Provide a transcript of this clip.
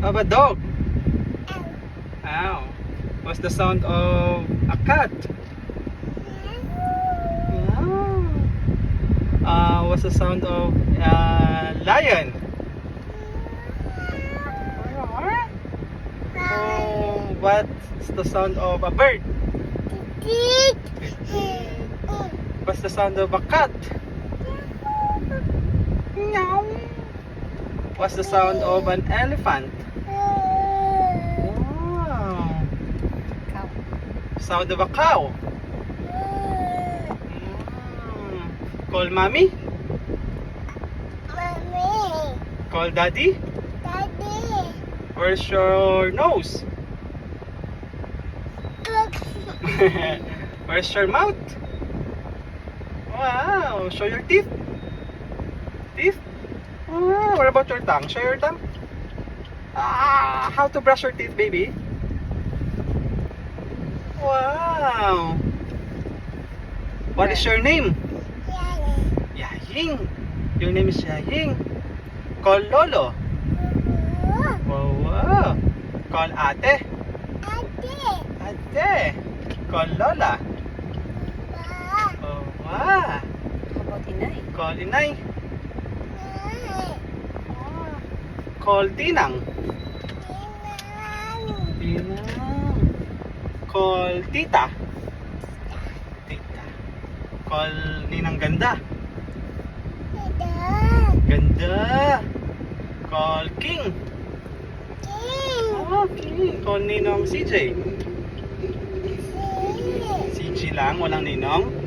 of a dog? Ow. What's the sound of a cat? Wow. What's the sound of a lion? What's the sound of a bird? What's the sound of a cat? Meow. What's the sound of an elephant? Wow. Sound of a cow. Call mommy? Mommy. Call daddy? Daddy. Where's your nose? Where's your mouth? Wow, show your teeth. Teeth? Wow, what about your tongue? Show your tongue. How to brush your teeth, baby? Wow. What is your name? Yaying. Your name is Yaying. Call Lolo. Wow. Call Ate. Ate. Call Lola. Oh, wow. How about Inay? Call Inay. Call Tinang. Tinang. Call Tita. Tita. Call Ninang Ganda. Ganda. Call King. Oh, King. Call Ninong CJ. CJ lang, walang Ninong.